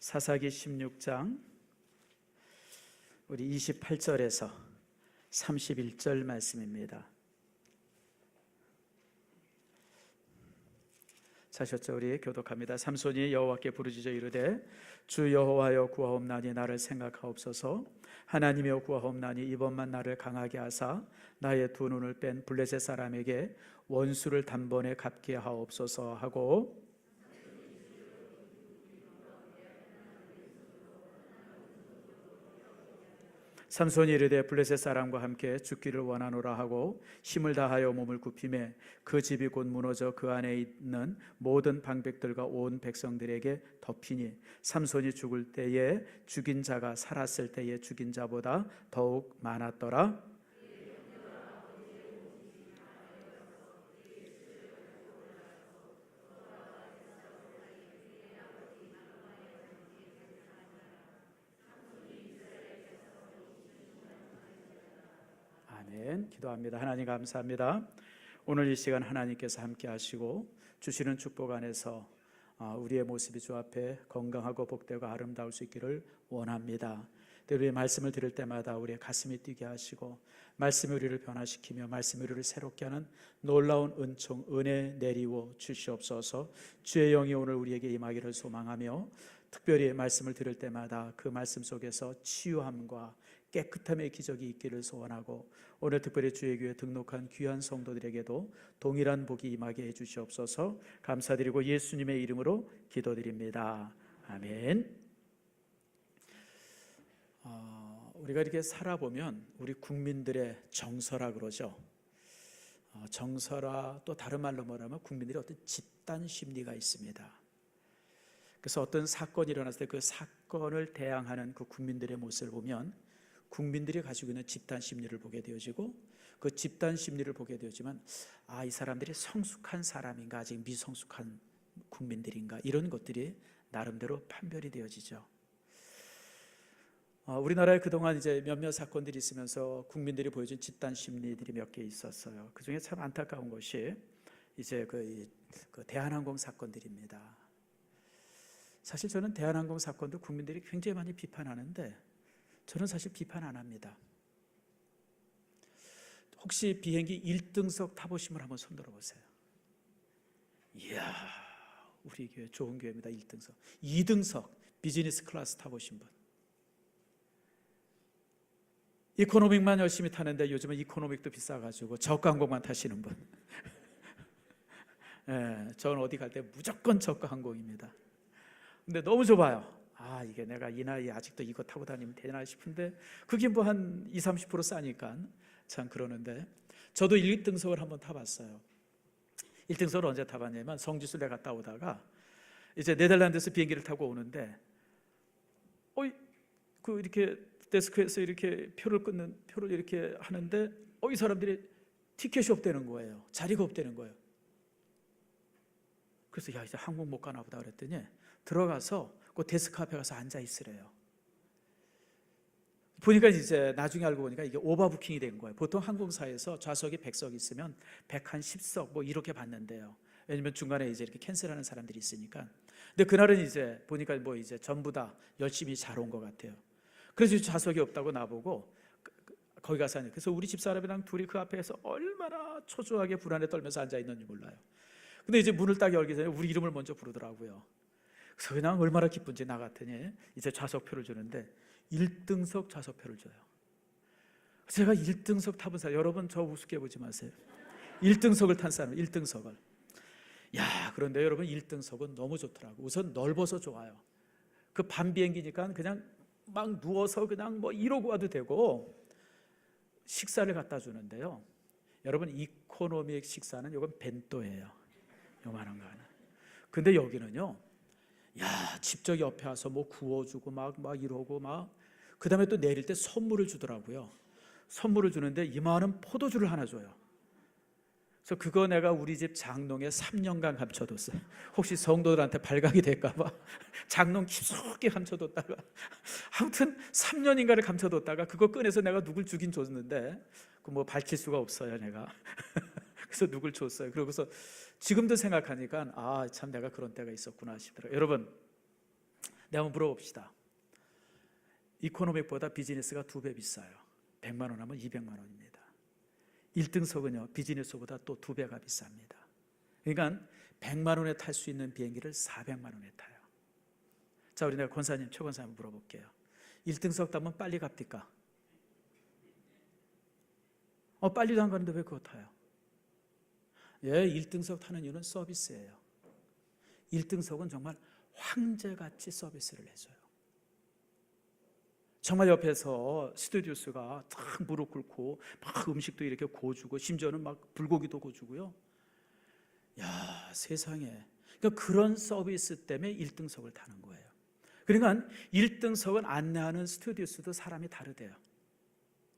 사사기 16장 우리 28절에서 31절 말씀입니다. 자셨죠? 우리 교독합니다. 삼손이 여호와께 부르짖어 이르되 주 여호와여 구하옵나니 나를 생각하옵소서. 하나님이여 구하옵나니 이번만 나를 강하게 하사 나의 두 눈을 뺀 블레셋 사람에게 원수를 단번에 갚게 하옵소서 하고, 삼손이 이르되 블레셋 사람과 함께 죽기를 원하노라 하고 힘을 다하여 몸을 굽히매 그 집이 곧 무너져 그 안에 있는 모든 방백들과 온 백성들에게 덮이니 삼손이 죽을 때에 죽인 자가 살았을 때에 죽인 자보다 더욱 많았더라. 아멘. 기도합니다. 하나님 감사합니다. 오늘 이 시간 하나님께서 함께 하시고 주시는 축복 안에서 우리의 모습이 주 앞에 건강하고 복되고 아름다울 수 있기를 원합니다. 우리의 말씀을 들을 때마다 우리의 가슴이 뛰게 하시고 말씀이 우리를 변화시키며 말씀이 우리를 새롭게 하는 놀라운 은총, 은혜 내리워 주시옵소서. 주의 영이 오늘 우리에게 임하기를 소망하며 특별히 말씀을 들을 때마다 그 말씀 속에서 치유함과 깨끗함의 기적이 있기를 소원하고 오늘 특별히 주의 교회에 등록한 귀한 성도들에게도 동일한 복이 임하게 해주시옵소서. 감사드리고 예수님의 이름으로 기도드립니다. 아멘. 우리가 이렇게 살아보면 우리 국민들의 정서라 그러죠. 정서라, 또 다른 말로 말하면 국민들의 어떤 집단 심리가 있습니다. 그래서 어떤 사건이 일어났을 때 그 사건을 대항하는 그 국민들의 모습을 보면 국민들이 가지고 있는 집단 심리를 보게 되어지고 그 집단 심리를 보게 되어지만 이 사람들이 성숙한 사람인가 아직 미성숙한 국민들인가 이런 것들이 나름대로 판별이 되어지죠. 우리나라에 그동안 이제 몇몇 사건들이 있으면서 국민들이 보여준 집단 심리들이 몇 개 있었어요. 그 중에 참 안타까운 것이 이제 그 대한항공 사건들입니다. 사실 저는 대한항공 사건도 국민들이 굉장히 많이 비판하는데 저는 사실 비판 안 합니다. 혹시 비행기 1등석 타보신 분 한번 손 들어보세요. 이야, 우리 교회 좋은 교회입니다. 1등석 2등석 비즈니스 클래스 타보신 분, 이코노믹만 열심히 타는데 요즘은 이코노믹도 비싸가지고 저가항공만 타시는 분. 저는 어디 갈 때 무조건 저가항공입니다. 근데 너무 좁아요. 이게 내가 이 나이에 아직도 이거 타고 다니면 되나 싶은데 그게 뭐 한 20-30% 싸니까 참 그러는데 저도 1등석을 한번 타봤어요. 1등석을 언제 타봤냐면 성지순례 갔다 오다가 이제 네덜란드에서 비행기를 타고 오는데 그 이렇게 데스크에서 이렇게 표를 이렇게 하는데 이 사람들이 티켓이 없다는 거예요. 자리가 없다는 거예요. 그래서 이제 항공 못 가나 보다 그랬더니 들어가서 그 데스크 앞에 가서 앉아 있으래요. 보니까 이제 나중에 알고 보니까 이게 오버부킹이 된 거예요. 보통 항공사에서 좌석이 100석 있으면 110석 뭐 이렇게 받는데요. 왜냐면 중간에 이제 이렇게 캔슬하는 사람들이 있으니까. 근데 그날은 이제 보니까 뭐 이제 전부 다 열심히 잘 온 것 같아요. 그래서 좌석이 없다고 나보고 거기 가서 하니까 그래서 우리 집사람이랑 둘이 그 앞에서 얼마나 초조하게 불안에 떨면서 앉아 있는지 몰라요. 근데 이제 문을 딱 열기 전에 우리 이름을 먼저 부르더라고요. 그래서 그냥 얼마나 기쁜지 나 같으니 이제 좌석표를 주는데 1등석 좌석표를 줘요. 제가 1등석 타본 사람, 여러분 저 우습게 보지 마세요. 1등석을 탄 사람, 1등석을. 그런데 여러분 1등석은 너무 좋더라고. 우선 넓어서 좋아요. 그 밤 비행기니까 그냥 막 누워서 그냥 뭐 이러고 와도 되고 식사를 갖다 주는데요. 여러분 이코노믹 식사는 이건 벤또예요. 요만한 거 하나. 근데 여기는요. 직접 옆에 와서 뭐 구워주고 막 이러고 그 다음에 또 내릴 때 선물을 주더라고요. 선물을 주는데 이만한 포도주를 하나 줘요. 그래서 그거 내가 우리 집 장롱에 3년간 감춰뒀어요. 혹시 성도들한테 발각이 될까봐 장롱 깊숙이 감춰뒀다가 아무튼 3년인가를 감춰뒀다가 그거 꺼내서 내가 누굴 주긴 줬는데 그 뭐 밝힐 수가 없어요 내가. 그래서 누굴 줬어요. 그러고서 지금도 생각하니까 참 내가 그런 때가 있었구나 싶더라고요. 여러분 내가 한번 물어봅시다. 이코노믹보다 비즈니스가 2배 비싸요. 100만 원 하면 200만 원입니다. 1등석은요 비즈니스보다 또 2배가 비쌉니다. 그러니까 100만 원에 탈 수 있는 비행기를 400만 원에 타요. 자, 우리 내가 권사님, 최 권사님 물어볼게요. 1등석 타면 빨리 갑니까? 빨리도 안 가는데 왜 그거 타요? 예, 1등석 타는 이유는 서비스예요. 1등석은 정말 황제같이 서비스를 해줘요. 정말 옆에서 스튜디오스가 탁 무릎 꿇고 막 음식도 이렇게 고주고 심지어는 막 불고기도 고주고요. 야, 세상에. 그러니까 그런 서비스 때문에 1등석을 타는 거예요. 그러니까 1등석은 안내하는 스튜디오스도 사람이 다르대요.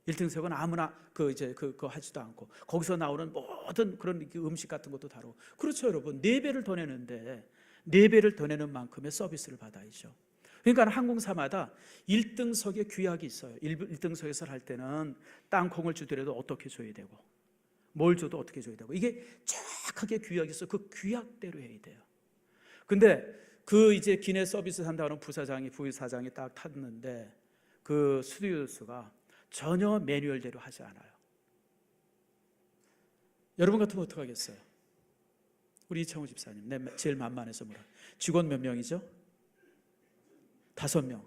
1등석은 아무나 그거 하지도 않고 거기서 나오는 모든 그런 음식 같은 것도 다르고. 그렇죠, 여러분. 4배를 더 내는데 4배를 더 내는 만큼의 서비스를 받아야죠. 그러니까 항공사마다 1등석에 규약이 있어요. 1등석에서 할 때는 땅콩을 주더라도 어떻게 줘야 되고 뭘 줘도 어떻게 줘야 되고 이게 정확하게 규약이 있어요. 그 규약대로 해야 돼요. 근데 이제 기내 서비스 한다는 부사장이 딱 탔는데 그 스튜디오스가 전혀 매뉴얼대로 하지 않아요. 여러분 같으면 어떡하겠어요? 우리 이창호 집사님, 제일 만만해서 물어요. 직원 몇 명이죠? 5명.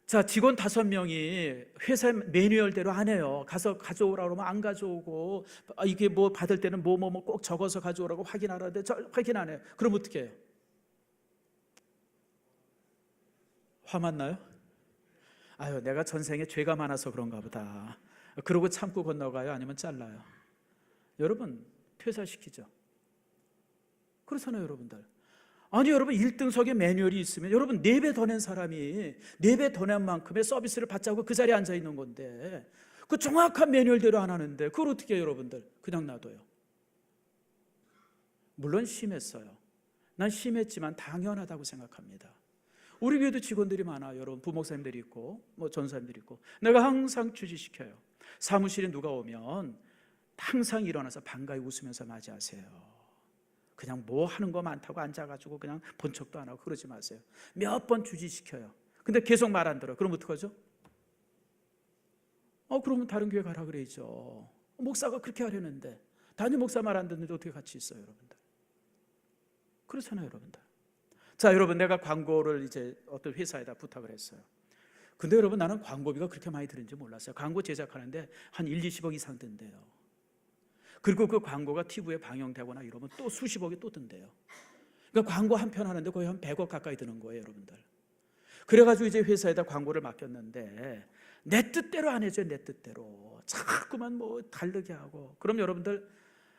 자, 직원 5명이 회사 매뉴얼대로 안 해요. 가서 가져오라고 하면 안 가져오고, 이게 뭐 받을 때는 뭐 꼭 적어서 가져오라고 확인하라는데 확인 안 해요. 그럼 어떻게 해요? 화만 나요? 아유, 내가 전생에 죄가 많아서 그런가 보다. 그러고 참고 건너가요? 아니면 잘라요? 여러분, 퇴사시키죠. 그렇잖아요, 여러분들. 아니, 여러분, 1등석에 매뉴얼이 있으면 여러분 4배 더 낸 사람이 4배 더 낸 만큼의 서비스를 받자고 그 자리에 앉아 있는 건데 그 정확한 매뉴얼대로 안 하는데 그걸 어떻게 해요, 여러분들? 그냥 놔둬요. 물론 심했어요. 난 심했지만 당연하다고 생각합니다. 우리 교회도 직원들이 많아요. 여러분, 부목사님들이 있고 뭐 전사님들이 있고 내가 항상 주지시켜요. 사무실에 누가 오면 항상 일어나서 반가이 웃으면서 맞이하세요. 그냥 뭐 하는 거 많다고 앉아가지고 그냥 본 척도 안 하고 그러지 마세요. 몇 번 주지시켜요. 근데 계속 말 안 들어요. 그럼 어떡하죠? 그러면 다른 교회 가라 그래야죠. 목사가 그렇게 하려는데 단임 목사 말 안 듣는데 어떻게 같이 있어요, 여러분들? 그렇잖아요, 여러분들. 자, 여러분, 내가 광고를 이제 어떤 회사에다 부탁을 했어요. 근데 여러분, 나는 광고비가 그렇게 많이 드는지 몰랐어요. 광고 제작하는데 한 1-20억 이상 든대요. 그리고 그 광고가 TV에 방영되거나 이러면 또 수십억이 또 든대요. 그러니까 광고 한 편 하는데 거의 한 100억 가까이 드는 거예요, 여러분들. 그래가지고 이제 회사에다 광고를 맡겼는데 내 뜻대로 안 해줘요. 내 뜻대로 자꾸만 뭐 다르게 하고. 그럼 여러분들,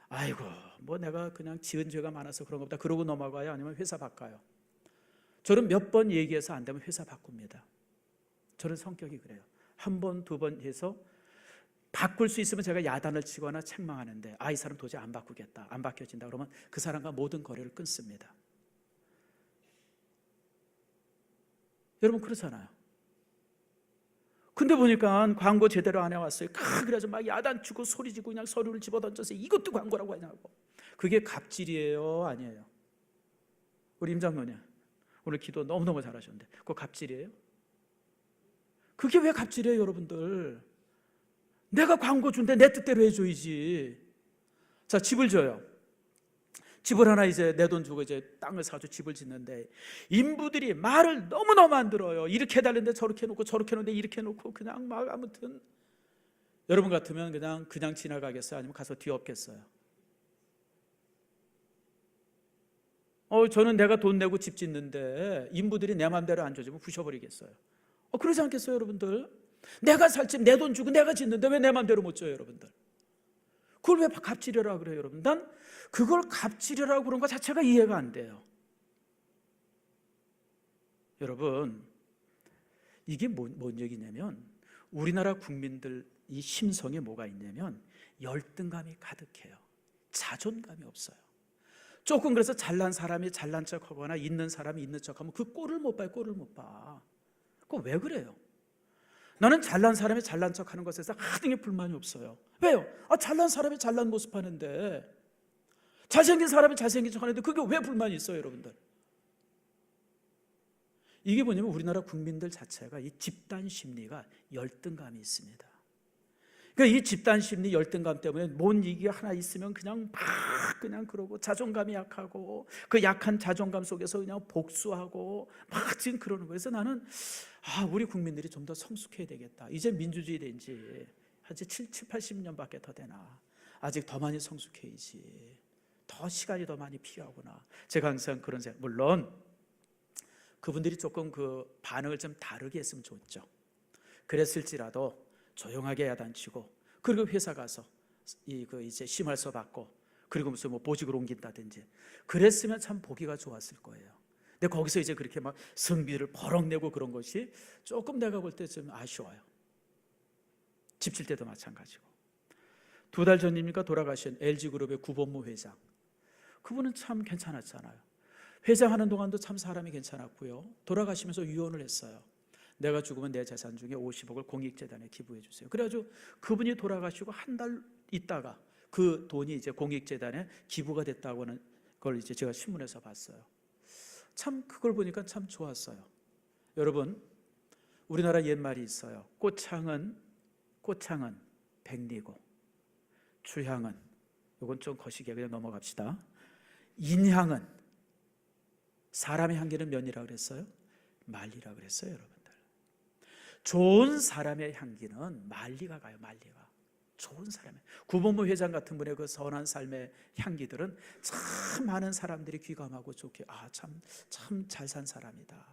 아이고 뭐 내가 그냥 지은 죄가 많아서 그런 겁니다. 그러고 넘어가요? 아니면 회사 바꿔요? 저는 몇 번 얘기해서 안 되면 회사 바꿉니다. 저는 성격이 그래요. 한 번, 2번 해서 바꿀 수 있으면 제가 야단을 치거나 책망하는데 이 사람 도저히 안 바꾸겠다, 안 바뀌어진다 그러면 그 사람과 모든 거래를 끊습니다. 여러분, 그렇잖아요. 근데 보니까 광고 제대로 안 해왔어요. 그래가지고 막 야단 치고 소리 지고 그냥 서류를 집어던져서 이것도 광고라고 하냐고. 그게 갑질이에요, 아니에요? 우리 임 장로님 오늘 기도 너무너무 잘하셨는데 그거 갑질이에요? 그게 왜 갑질이에요, 여러분들? 내가 광고 준데 내 뜻대로 해줘야지. 자, 집을 줘요. 집을 하나 이제 내 돈 주고 이제 땅을 사가지고 집을 짓는데 인부들이 말을 너무너무 안 들어요. 이렇게 해달는데 저렇게 해놓고 저렇게 해놓는데 이렇게 해놓고 그냥 막 아무튼 여러분 같으면 그냥 지나가겠어요? 아니면 가서 뒤엎겠어요? 저는 내가 돈 내고 집 짓는데 인부들이 내 맘대로 안 줘주면 부셔버리겠어요? 그러지 않겠어요, 여러분들? 내가 살 집 내 돈 주고 내가 짓는데 왜 내 맘대로 못 줘요, 여러분들? 그걸 왜 갑질이라고 그래요, 여러분? 난 그걸 갑질이라고 그런 것 자체가 이해가 안 돼요. 여러분, 이게 뭔 얘기냐면 우리나라 국민들 이 심성에 뭐가 있냐면 열등감이 가득해요. 자존감이 없어요. 조금 그래서 잘난 사람이 잘난 척하거나 있는 사람이 있는 척하면 그 꼴을 못 봐요. 꼴을 못 봐. 그거 왜 그래요? 나는 잘난 사람이 잘난 척하는 것에서 하등의 불만이 없어요. 왜요? 잘난 사람이 잘난 모습 하는데 잘생긴 사람이 잘생긴 척 하는데 그게 왜 불만이 있어요, 여러분들? 이게 뭐냐면 우리나라 국민들 자체가 이 집단 심리가 열등감이 있습니다. 그러니까 이 집단 심리 열등감 때문에 뭔 얘기가 하나 있으면 그냥 막 그냥 그러고, 자존감이 약하고 그 약한 자존감 속에서 그냥 복수하고 막 지금 그러는 거예요. 그래서 나는 우리 국민들이 좀 더 성숙해야 되겠다. 이제 민주주의 된 지 아직 80년밖에 더 되나. 아직 더 많이 성숙해야지. 더 시간이 더 많이 필요하구나. 제가 항상 그런 생각. 물론 그분들이 조금 그 반응을 좀 다르게 했으면 좋죠. 그랬을지라도 조용하게 야단치고, 그리고 회사 가서 이제 심할서 받고, 그리고 무슨 뭐 보직을 옮긴다든지 그랬으면 참 보기가 좋았을 거예요. 근데 거기서 이제 그렇게 막 성비를 버럭 내고 그런 것이 조금 내가 볼 때 좀 아쉬워요. 집질 때도 마찬가지고. 2달 전입니까 돌아가신 LG그룹의 구본무 회장, 그분은 참 괜찮았잖아요. 회장하는 동안도 참 사람이 괜찮았고요. 돌아가시면서 유언을 했어요. 내가 죽으면 내 재산 중에 50억을 공익재단에 기부해 주세요. 그래가지고 그분이 돌아가시고 한 달 있다가 그 돈이 이제 공익재단에 기부가 됐다고 하는 걸 이제 제가 신문에서 봤어요. 참 그걸 보니까 참 좋았어요. 여러분, 우리나라 옛말이 있어요. 꽃향은 백리고, 주향은, 이건 좀 거시기에 그냥 넘어갑시다. 인향은, 사람의 향기는 몇이라 그랬어요? 만리라 그랬어요. 여러분들, 좋은 사람의 향기는 만리가 가요. 만리가. 좋은 사람의, 구본무 회장 같은 분의 그 선한 삶의 향기들은 참 많은 사람들이 귀감하고 좋게, 참 잘 산 사람이다.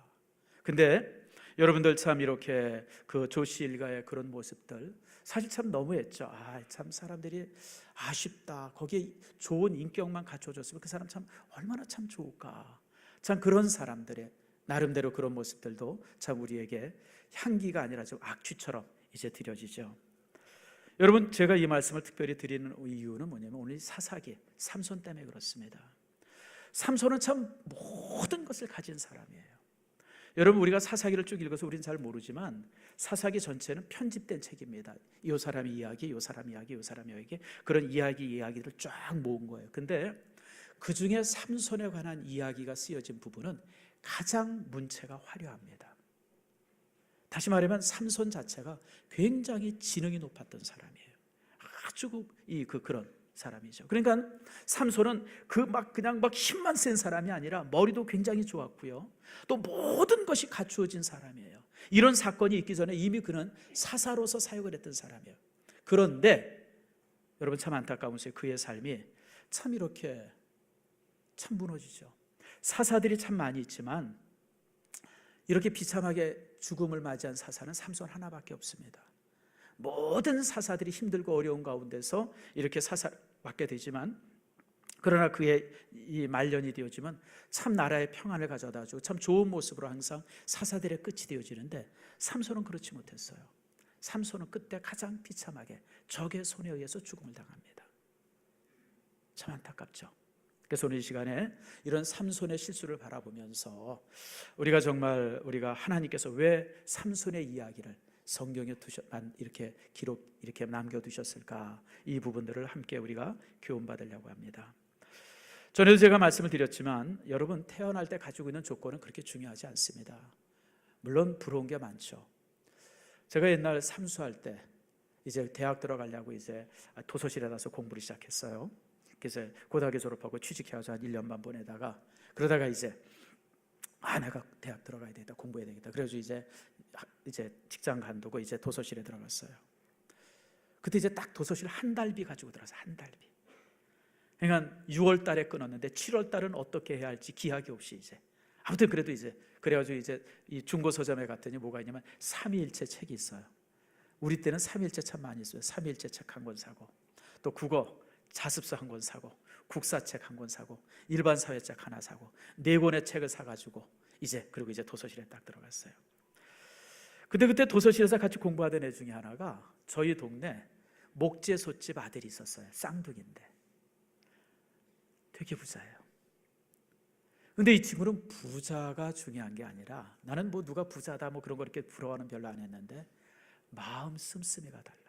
근데 여러분들 참 이렇게 그 조씨 일가의 그런 모습들 사실 참 너무했죠. 참 사람들이 아쉽다. 거기에 좋은 인격만 갖춰줬으면 그 사람 참 얼마나 참 좋을까. 참 그런 사람들의 나름대로 그런 모습들도 참 우리에게 향기가 아니라 좀 악취처럼 이제 드려지죠. 여러분, 제가 이 말씀을 특별히 드리는 이유는 뭐냐면 오늘 사사기 삼손 때문에 그렇습니다. 삼손은 참 모든 것을 가진 사람이에요. 여러분, 우리가 사사기를 쭉 읽어서 우리는 잘 모르지만 사사기 전체는 편집된 책입니다. 이 사람 이야기, 이 사람 이야기, 이 사람 이야기, 그런 이야기들을 쫙 모은 거예요. 근데 그 중에 삼손에 관한 이야기가 쓰여진 부분은 가장 문체가 화려합니다. 다시 말하면 삼손 자체가 굉장히 지능이 높았던 사람이에요. 아주 그런 사람이죠. 그러니까 삼손은 그냥 힘만 센 사람이 아니라 머리도 굉장히 좋았고요. 또 모든 것이 갖추어진 사람이에요. 이런 사건이 있기 전에 이미 그는 사사로서 사역을 했던 사람이에요. 그런데 여러분, 참 안타까운 것이 그의 삶이 참 이렇게 참 무너지죠. 사사들이 참 많이 있지만 이렇게 비참하게 죽음을 맞이한 사사는 삼손 하나밖에 없습니다. 모든 사사들이 힘들고 어려운 가운데서 이렇게 사사를 맡게 되지만, 그러나 그의 이 말년이 되어지면 참 나라의 평안을 가져다 주고 참 좋은 모습으로 항상 사사들의 끝이 되어지는데, 삼손은 그렇지 못했어요. 삼손은 그때 가장 비참하게 적의 손에 의해서 죽음을 당합니다. 참 안타깝죠. 그래서 오늘 이 시간에 이런 삼손의 실수를 바라보면서 우리가 하나님께서 왜 삼손의 이야기를 성경에 이렇게 남겨두셨을까, 이 부분들을 함께 우리가 교훈받으려고 합니다. 전에도 제가 말씀을 드렸지만 여러분, 태어날 때 가지고 있는 조건은 그렇게 중요하지 않습니다. 물론 부러운 게 많죠. 제가 옛날 삼수할 때 이제 대학 들어가려고 이제 도서실에 가서 공부를 시작했어요. 그래서 고등학교 졸업하고 취직해서 한 1년 반 보내다가, 그러다가 이제 내가 대학 들어가야 되겠다, 공부해야 되겠다. 그래서 이제 직장 간두고 이제 도서실에 들어갔어요. 그때 이제 딱 도서실 한 달비 가지고 들어가서 한 달비. 그러니까 6월 달에 끊었는데 7월 달은 어떻게 해야 할지 기약이 없이 이제 아무튼 그래도 이제 그래가지고 이제 이 중고 서점에 갔더니 뭐가 있냐면 삼위일체 책이 있어요. 우리 때는 삼위일체 참 많이 있어요. 삼위일체 책 한 권 사고, 또 국어 자습서 한 권 사고, 국사책 한 권 사고, 일반 사회책 하나 사고, 4권의 책을 사가지고 그리고 이제 도서실에 딱 들어갔어요. 그때 도서실에서 같이 공부하던 애 중에 하나가 저희 동네 목재 솥집 아들이 있었어요. 쌍둥이인데 되게 부자예요. 근데 이 친구는 부자가 중요한 게 아니라, 나는 뭐 누가 부자다 뭐 그런 거 이렇게 부러워하는 별로 안 했는데 마음 씀씀이가 달라요.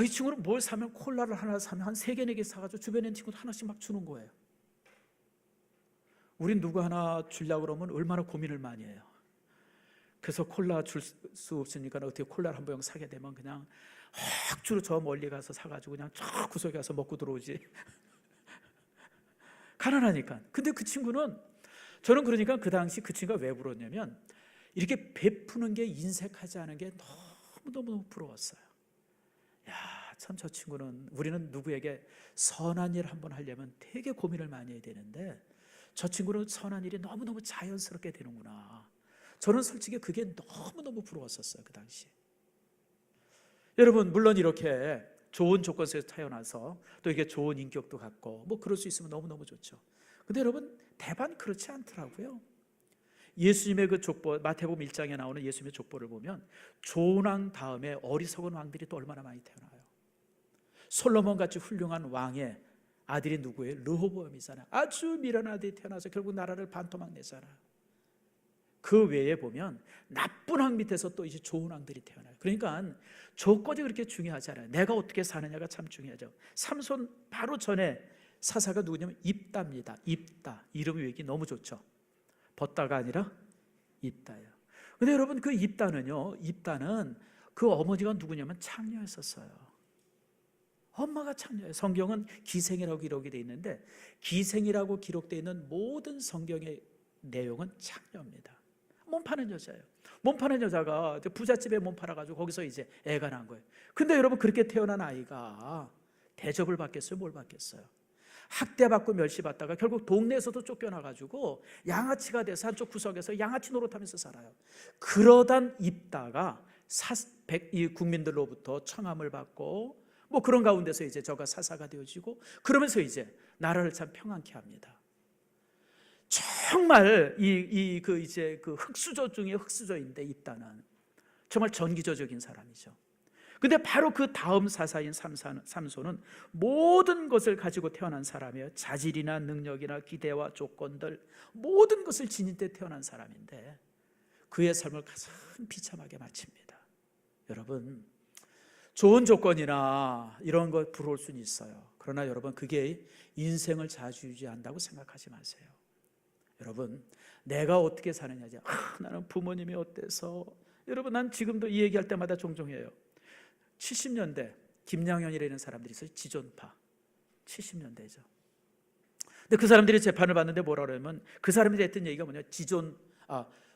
이 친구는 뭘 사면 콜라를 하나 사면 한 3개, 4개 사가지고 주변에 있는 친구들 하나씩 막 주는 거예요. 우린 누구 하나 주려고 그러면 얼마나 고민을 많이 해요. 그래서 콜라 줄 수 없으니까 어떻게 콜라를 한 병 사게 되면 그냥 억지로 저 멀리 가서 사가지고 그냥 저 구석에 가서 먹고 들어오지. 가난하니까. 근데 그 친구는, 저는 그러니까 그 당시 그 친구가 왜 부러웠냐면 이렇게 베푸는 게 인색하지 않은 게 너무너무 부러웠어요. 야, 참 저 친구는, 우리는 누구에게 선한 일 한번 하려면 되게 고민을 많이 해야 되는데 저 친구는 선한 일이 너무너무 자연스럽게 되는구나. 저는 솔직히 그게 너무너무 부러웠었어요, 그 당시. 여러분, 물론 이렇게 좋은 조건 속에서 태어나서 또 이게 좋은 인격도 갖고 뭐 그럴 수 있으면 너무너무 좋죠. 근데 여러분, 대반 그렇지 않더라고요. 예수님의 그 족보, 마태복음 1장에 나오는 예수님의 족보를 보면 좋은 왕 다음에 어리석은 왕들이 또 얼마나 많이 태어나요. 솔로몬 같이 훌륭한 왕의 아들이 누구예요? 르호보암이잖아요. 아주 미련한 아들이 태어나서 결국 나라를 반토막 내잖아요. 그 외에 보면 나쁜 왕 밑에서 또 이제 좋은 왕들이 태어나요. 그러니까 조건이 그렇게 중요하지 않아요. 내가 어떻게 사느냐가 참 중요하죠. 삼손 바로 전에 사사가 누구냐면 입다입니다. 입다. 이름이 왜 이렇게 너무 좋죠? 벗다가 아니라 입다예요. 근데 여러분, 그 입다는요, 입다는 그 어머니가 누구냐면 창녀였었어요. 엄마가 창녀예요. 성경은 기생이라고 기록이 되어 있는데 기생이라고 기록되어 있는 모든 성경의 내용은 창녀입니다. 몸 파는 여자예요. 몸 파는 여자가 부잣집에 몸 팔아가지고 거기서 이제 애가 난 거예요. 근데 여러분, 그렇게 태어난 아이가 대접을 받겠어요? 뭘 받겠어요? 학대받고 멸시받다가 결국 동네에서도 쫓겨나가지고 양아치가 돼서 한쪽 구석에서 양아치 노릇하면서 살아요. 그러던 입다가 이 국민들로부터 청함을 받고 뭐 그런 가운데서 이제 저가 사사가 되어지고 그러면서 이제 나라를 참 평안케 합니다. 정말 그 흑수저 중에 흑수저인데 입다는 정말 전기저적인 사람이죠. 근데 바로 그 다음 사사인 삼손은 모든 것을 가지고 태어난 사람이에요. 자질이나 능력이나 기대와 조건들 모든 것을 지닌 때 태어난 사람인데 그의 삶을 가장 비참하게 마칩니다. 여러분, 좋은 조건이나 이런 것 부러울 수는 있어요. 그러나 여러분, 그게 인생을 좌지우지한다고 생각하지 마세요. 여러분, 내가 어떻게 사느냐죠. 나는 부모님이 어때서. 여러분, 난 지금도 이 얘기할 때마다 종종 해요. 70년대 김양현이라는 사람들이 있어요. 지존파 70년대죠. 근데 그 사람들이 재판을 받는데 뭐라 그러면 그 사람들이 했던 얘기가 뭐냐,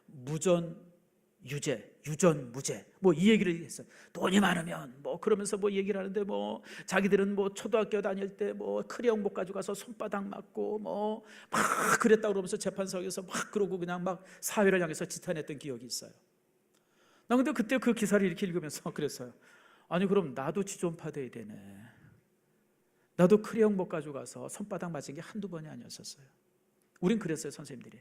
무전 유죄, 유전 무죄, 뭐 이 얘기를 했어요. 돈이 많으면 뭐 그러면서 뭐 얘기를 하는데 뭐 자기들은 뭐 초등학교 다닐 때 뭐 크레용복 가지고 가서 손바닥 맞고 뭐 막 그랬다 그러면서 재판석에서 막 그러고 그냥 막 사회를 향해서 지탄했던 기억이 있어요. 나 근데 그때 그 기사를 이렇게 읽으면서 그랬어요. 아니, 그럼 나도 지존파 돼야 되네. 나도 크레용복 가지고 가서 손바닥 맞은 게 한두 번이 아니었었어요. 우린 그랬어요, 선생님들이.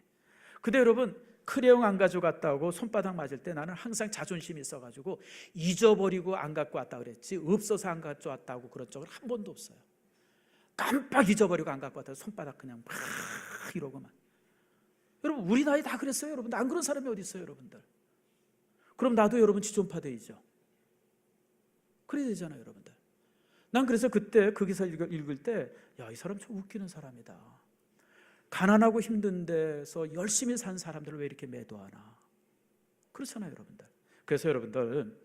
근데 여러분, 크레용 안 가져갔다고 손바닥 맞을 때 나는 항상 자존심이 있어가지고 잊어버리고 안 갖고 왔다 그랬지 없어서 안 가져왔다고 그런 적은 한 번도 없어요. 깜빡 잊어버리고 안 갖고 왔다고 손바닥 그냥 막 이러고만. 여러분, 우리 나이 다 그랬어요. 여러분, 안 그런 사람이 어디 있어요, 여러분들? 그럼 나도 여러분 지존파 되죠. 그래야 되잖아요, 여러분들. 난 그래서 그때 그 기사 읽을 때, 야, 이 사람 참 웃기는 사람이다. 가난하고 힘든 데서 열심히 산 사람들을 왜 이렇게 매도하나. 그렇잖아요, 여러분들. 그래서 여러분들,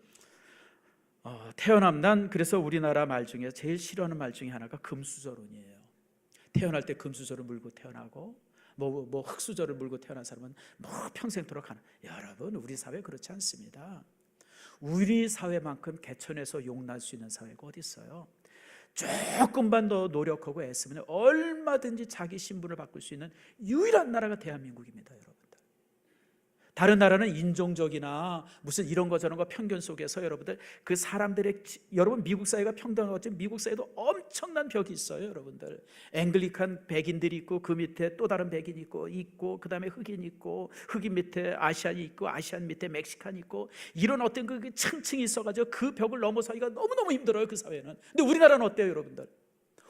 난 그래서 우리나라 말 중에 제일 싫어하는 말 중에 하나가 금수저론이에요. 태어날 때 금수저를 물고 태어나고 뭐 흙수저를 물고 태어난 사람은 뭐 평생토록 하는. 여러분, 우리 사회 그렇지 않습니다. 우리 사회만큼 개천에서 용날 수 있는 사회가 어디 있어요? 조금만 더 노력하고 애쓰면 얼마든지 자기 신분을 바꿀 수 있는 유일한 나라가 대한민국입니다, 여러분들. 다른 나라는 인종적이나 무슨 이런 거 저런 거 편견 속에서 여러분들 그 사람들의, 여러분 미국 사회가 평등하지만 미국 사회도 엄청난 벽이 있어요, 여러분들. 앵글리칸 백인들이 있고 그 밑에 또 다른 백인이 있고 그 다음에 흑인 있고 흑인 밑에 아시안이 있고 아시안 밑에 멕시칸이 있고 이런 어떤 그 층층이 있어가지고 그 벽을 넘어서기가 너무너무 힘들어요, 그 사회는. 근데 우리나라는 어때요, 여러분들?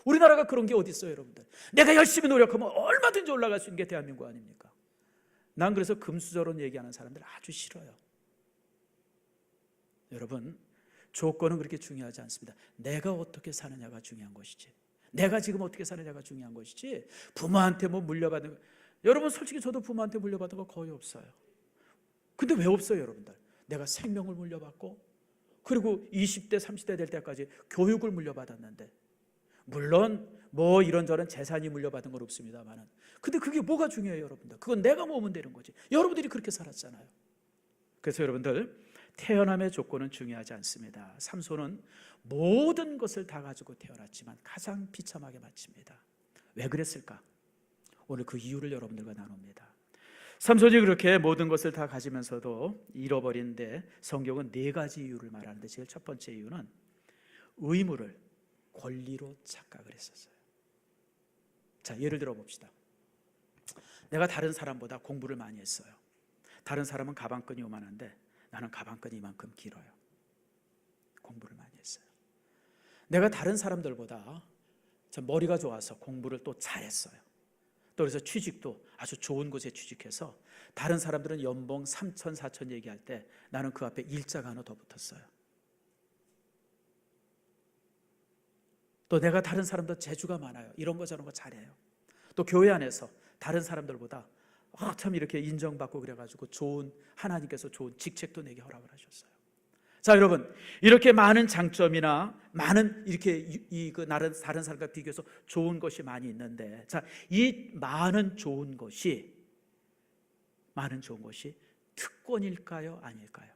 우리나라가 그런 게 어디 있어요, 여러분들? 내가 열심히 노력하면 얼마든지 올라갈 수 있는 게 대한민국 아닙니까? 난 그래서 금수저론 얘기하는 사람들 아주 싫어요. 여러분, 조건은 그렇게 중요하지 않습니다. 내가 어떻게 사느냐가 중요한 것이지, 내가 지금 어떻게 사느냐가 중요한 것이지 부모한테 뭐 물려받는 거. 여러분 솔직히 저도 부모한테 물려받은 거 거의 없어요. 근데 왜 없어요, 여러분들? 내가 생명을 물려받고 그리고 20대 30대 될 때까지 교육을 물려받았는데, 물론 뭐 이런저런 재산이 물려받은 건 없습니다만은, 근데 그게 뭐가 중요해요, 여러분들? 그건 내가 모으면 되는 거지. 여러분들이 그렇게 살았잖아요. 그래서 여러분들, 태어남의 조건은 중요하지 않습니다. 삼손은 모든 것을 다 가지고 태어났지만 가장 비참하게 마칩니다. 왜 그랬을까? 오늘 그 이유를 여러분들과 나눕니다. 삼손이 그렇게 모든 것을 다 가지면서도 잃어버린데, 성경은 4가지 이유를 말하는데, 제일 첫 번째 이유는 의무를 권리로 착각을 했었어요. 자, 예를 들어 봅시다. 내가 다른 사람보다 공부를 많이 했어요. 다른 사람은 가방끈이 요만한데 나는 가방끈이 이만큼 길어요. 공부를 많이 했어요. 내가 다른 사람들보다 머리가 좋아서 공부를 또 잘했어요. 또 그래서 취직도 아주 좋은 곳에 취직해서 다른 사람들은 연봉 3천, 4천 얘기할 때 나는 그 앞에 일자가 하나 더 붙었어요. 또 내가 다른 사람보다 재주가 많아요. 이런 거 저런 거 잘해요. 또 교회 안에서 다른 사람들보다 참 이렇게 인정받고 그래가지고 하나님께서 좋은 직책도 내게 허락을 하셨어요. 자, 여러분, 이렇게 많은 장점이나 많은 이렇게 다른 사람과 비교해서 좋은 것이 많이 있는데, 자, 이 많은 좋은 것이 특권일까요, 아닐까요?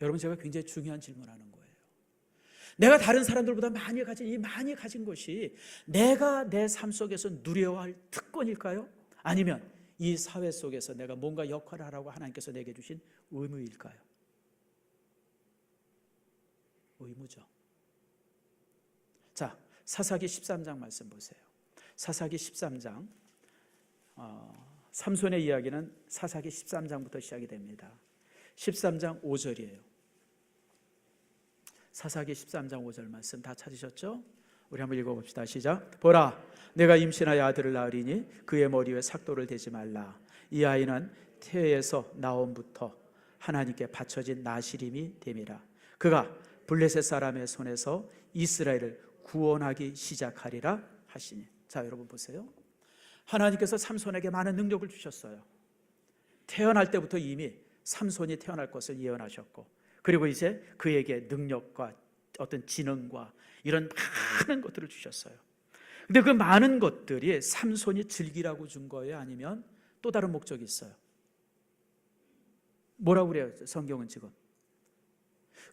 여러분, 제가 굉장히 중요한 질문하는 거예요. 내가 다른 사람들보다 많이 가진 것이 내가 내 삶 속에서 누려야 할 특권일까요? 아니면 이 사회 속에서 내가 뭔가 역할을 하라고 하나님께서 내게 주신 의무일까요? 의무죠. 자, 사사기 13장 말씀 보세요. 사사기 13장, 삼손의 이야기는 사사기 13장부터 시작이 됩니다. 13장 5절이에요. 사사기 13장 5절 말씀 다 찾으셨죠? 우리 한번 읽어봅시다. 시작. 보라, 내가 임신하여 아들을 낳으리니 그의 머리 위에 삭도를 대지 말라. 이 아이는 태에서 나옴부터 하나님께 바쳐진 나시림이 됨이라. 그가 블레셋 사람의 손에서 이스라엘을 구원하기 시작하리라 하시니. 자, 여러분 보세요. 하나님께서 삼손에게 많은 능력을 주셨어요. 태어날 때부터 이미 삼손이 태어날 것을 예언하셨고, 그리고 이제 그에게 능력과 어떤 지능과 이런 많은 것들을 주셨어요. 근데 그 많은 것들이 삼손이 즐기라고 준 거예요? 아니면 또 다른 목적이 있어요? 뭐라고 그래요? 성경은 지금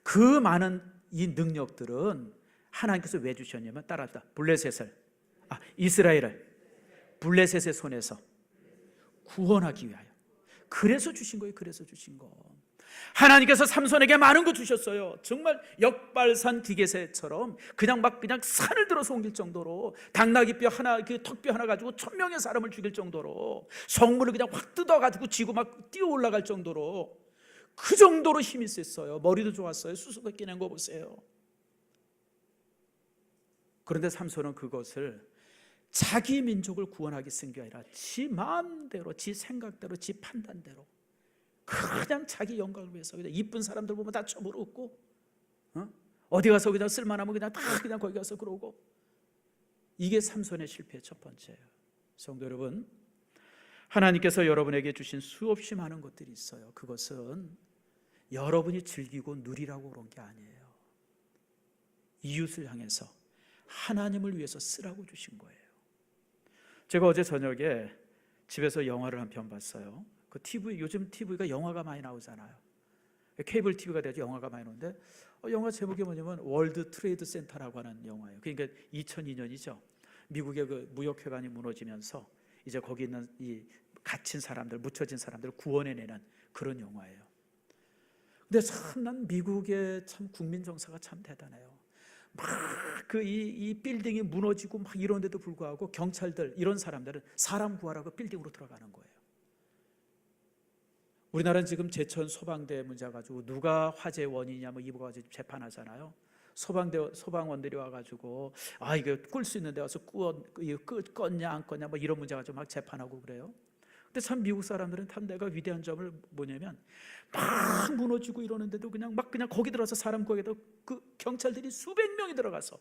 그 많은 이 능력들은 하나님께서 왜 주셨냐면, 따라합시다. 이스라엘을 블레셋의 손에서 구원하기 위하여. 그래서 주신 거예요. 그래서 주신 거. 하나님께서 삼손에게 많은 거 주셨어요. 정말 역발산 기계새처럼 그냥 산을 들어서 옮길 정도로, 당나귀뼈 하나, 그 턱뼈 하나 가지고 1000명의 사람을 죽일 정도로, 성문을 그냥 확 뜯어가지고 지고 막 뛰어 올라갈 정도로, 그 정도로 힘이 셌어요. 머리도 좋았어요. 수수도 끼는 거 보세요. 그런데 삼손은 그것을 자기 민족을 구원하기 쓴 게 아니라 지 마음대로, 지 생각대로, 지 판단대로 그냥 자기 영광을 위해서 그냥 이쁜 사람들 보면 다 쳐부르고, 어디 가서 그냥 쓸만하면 그냥 다 그냥 거기 가서 그러고. 이게 삼손의 실패의 첫 번째예요. 성도 여러분, 하나님께서 여러분에게 주신 수없이 많은 것들이 있어요. 그것은 여러분이 즐기고 누리라고 그런 게 아니에요. 이웃을 향해서 하나님을 위해서 쓰라고 주신 거예요. 제가 어제 저녁에 집에서 영화를 한 편 봤어요. 그 TV, 요즘 TV가 영화가 많이 나오잖아요. 케이블 TV가 되죠. 영화가 많이 나오는데, 영화 제목이 뭐냐면 월드 트레이드 센터라고 하는 영화예요. 그러니까 2002년이죠. 미국의 그 무역회관이 무너지면서 이제 거기 있는 이 갇힌 사람들, 묻혀진 사람들을 구원해내는 그런 영화예요. 근데 참 난 미국의 참 국민 정서가 참 대단해요. 막 이 빌딩이 무너지고 막 이런데도 불구하고 경찰들, 이런 사람들은 사람 구하라고 빌딩으로 들어가는 거예요. 우리나라는 지금 제천 소방대 문제 가지고 누가 화재 원인이냐 뭐 이거 가지고 재판하잖아요. 소방원들이 와가지고 이거 끌 수 있는 데 와서 껐냐 안 껐냐 뭐 이런 문제 가지고 막 재판하고 그래요. 근데 참 미국 사람들은 참 내가 위대한 점을 뭐냐면, 막 무너지고 이러는데도 그냥 거기 들어서 사람 구하게도 그 경찰들이 수백 명이 들어가서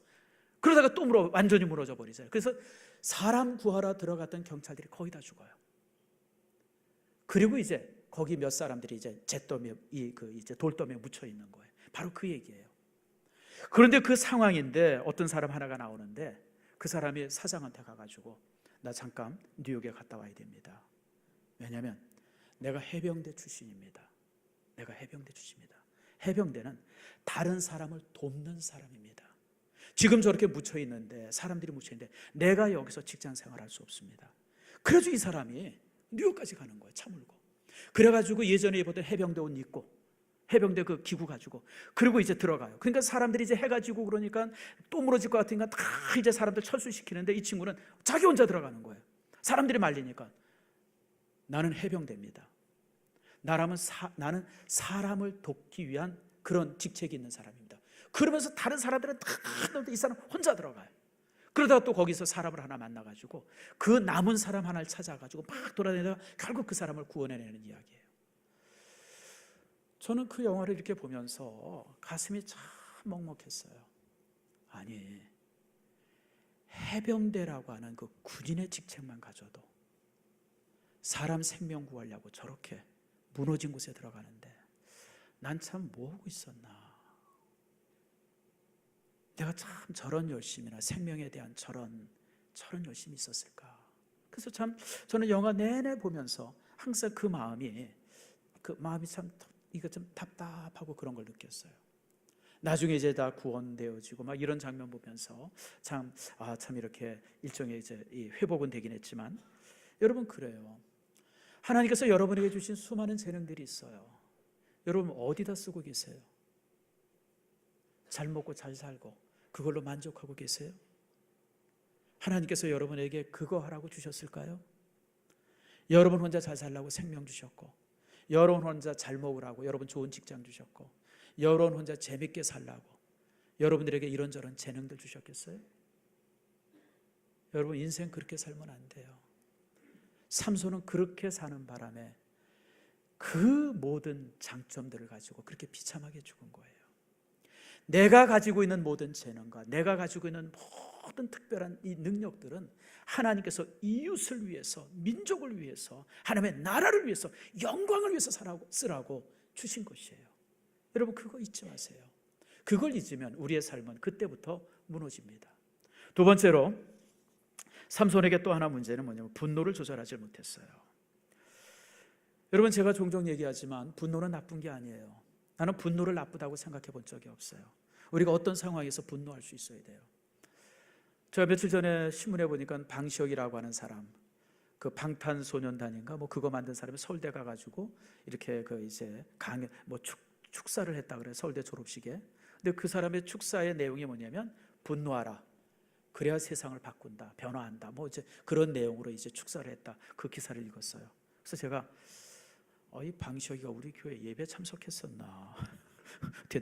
그러다가 또 완전히 무너져 버리잖아요. 그래서 사람 구하러 들어갔던 경찰들이 거의 다 죽어요. 그리고 이제 거기 몇 사람들이 이제 잿더미에 이제 돌더미에 묻혀 있는 거예요. 바로 그 얘기예요. 그런데 그 상황인데 어떤 사람 하나가 나오는데 그 사람이 사장한테 가가지고 나 잠깐 뉴욕에 갔다 와야 됩니다. 왜냐하면 내가 해병대 출신입니다. 내가 해병대 출신입니다. 해병대는 다른 사람을 돕는 사람입니다. 지금 저렇게 묻혀 있는데 사람들이 묻혀 있는데 내가 여기서 직장 생활할 수 없습니다. 그래서 이 사람이 뉴욕까지 가는 거예요. 차 몰고. 그래가지고 예전에 입었던 해병대 옷 입고 해병대 그 기구 가지고 그리고 이제 들어가요. 그러니까 사람들이 이제 해가지고 그러니까 또 무너질 것 같으니까 다 이제 사람들 철수시키는데 이 친구는 자기 혼자 들어가는 거예요. 사람들이 말리니까 나는 해병대입니다. 나는 사람을 돕기 위한 그런 직책이 있는 사람입니다. 그러면서 다른 사람들은 다 이 사람 혼자 들어가요. 그러다가 또 거기서 사람을 하나 만나가지고 그 남은 사람 하나를 찾아가지고 막 돌아다니다가 결국 그 사람을 구원해내는 이야기예요. 저는 그 영화를 이렇게 보면서 가슴이 참 먹먹했어요. 아니, 해병대라고 하는 그 군인의 직책만 가져도 사람 생명 구하려고 저렇게 무너진 곳에 들어가는데 난 참 뭐하고 있었나. 내가 참 저런 열심이나 생명에 대한 저런 열심이 있었을까. 그래서 참 저는 영화 내내 보면서 항상 그 마음이 참 이거 좀 답답하고 그런 걸 느꼈어요. 나중에 이제 다 구원되어지고 막 이런 장면 보면서 참 이렇게 일종의 이제 이 회복은 되긴 했지만 여러분 그래요. 하나님께서 여러분에게 주신 수많은 재능들이 있어요. 여러분 어디다 쓰고 계세요? 잘 먹고 잘 살고 그걸로 만족하고 계세요? 하나님께서 여러분에게 그거 하라고 주셨을까요? 여러분 혼자 잘 살라고 생명 주셨고, 여러분 혼자 잘 먹으라고 여러분 좋은 직장 주셨고, 여러분 혼자 재밌게 살라고 여러분들에게 이런저런 재능들 주셨겠어요? 여러분 인생 그렇게 살면 안 돼요. 삼손은 그렇게 사는 바람에 그 모든 장점들을 가지고 그렇게 비참하게 죽은 거예요. 내가 가지고 있는 모든 재능과 내가 가지고 있는 모든 특별한 이 능력들은 하나님께서 이웃을 위해서, 민족을 위해서, 하나님의 나라를 위해서, 영광을 위해서 쓰라고 주신 것이에요. 여러분 그거 잊지 마세요. 그걸 잊으면 우리의 삶은 그때부터 무너집니다. 두 번째로 삼손에게 또 하나 문제는 뭐냐면 분노를 조절하지 못했어요. 여러분 제가 종종 얘기하지만 분노는 나쁜 게 아니에요. 나는 분노를 나쁘다고 생각해 본 적이 없어요. 우리가 어떤 상황에서 분노할 수 있어야 돼요. 제가 며칠 전에 신문에 보니까 방시혁이라고 하는 사람, 그 방탄소년단인가 뭐 그거 만든 사람이 서울대 가가지고 이렇게 그 이제 축사를 했다 그래요. 서울대 졸업식에. 근데 그 사람의 축사의 내용이 뭐냐면 분노하라. 그래야 세상을 바꾼다, 변화한다. 뭐 이제 그런 내용으로 이제 축사를 했다. 그 기사를 읽었어요. 그래서 제가 이 방시혁이가 우리 교회 예배 참석했었나?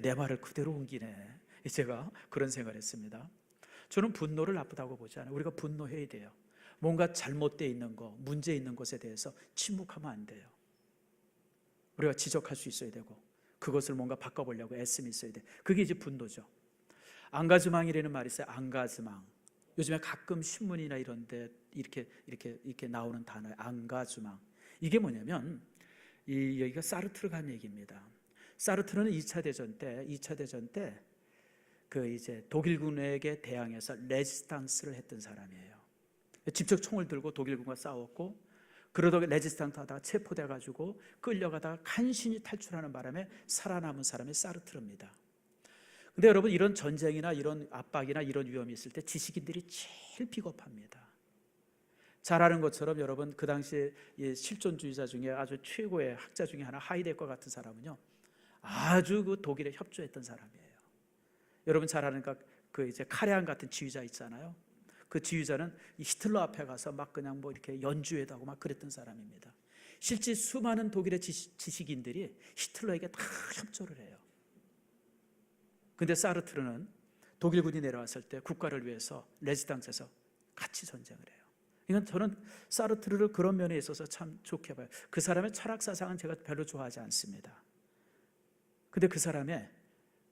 내 말을 그대로 옮기네. 제가 그런 생각을 했습니다. 저는 분노를 나쁘다고 보지 않아요. 우리가 분노해야 돼요. 뭔가 잘못되어 있는 거, 문제 있는 것에 대해서 침묵하면 안 돼요. 우리가 지적할 수 있어야 되고 그것을 뭔가 바꿔보려고 애씀이 있어야 돼. 그게 이제 분노죠. 앙가즈망이라는 말이 있어요. 앙가즈망. 요즘에 가끔 신문이나 이런 데 이렇게 나오는 단어예요. 앙가즈망. 이게 뭐냐면 여기가 사르트르가 한 얘기입니다. 사르트르는 2차 대전 때 그 이제 독일군에게 대항해서 레지스탕스를 했던 사람이에요. 직접 총을 들고 독일군과 싸웠고 그러다가 레지스탕스 하다가 체포돼 가지고 끌려가다가 간신히 탈출하는 바람에 살아남은 사람이 사르트르입니다. 근데 여러분 이런 전쟁이나 이런 압박이나 이런 위험이 있을 때 지식인들이 제일 비겁합니다. 잘 아는 것처럼 여러분 그 당시에 실존주의자 중에 아주 최고의 학자 중에 하나 하이데거 같은 사람은요 아주 그 독일에 협조했던 사람이에요. 여러분 잘 아는 그 이제 카레안 같은 지휘자 있잖아요. 그 지휘자는 이 히틀러 앞에 가서 막 그냥 뭐 이렇게 연주회도 하고 막 그랬던 사람입니다. 실제 수많은 독일의 지식인들이 히틀러에게 다 협조를 해요. 근데 사르트르는 독일군이 내려왔을 때 국가를 위해서 레지스탕스에서 같이 전쟁을 해요. 그러니까 저는 사르트르를 그런 면에 있어서 참 좋게 봐요. 그 사람의 철학 사상은 제가 별로 좋아하지 않습니다. 근데 그 사람의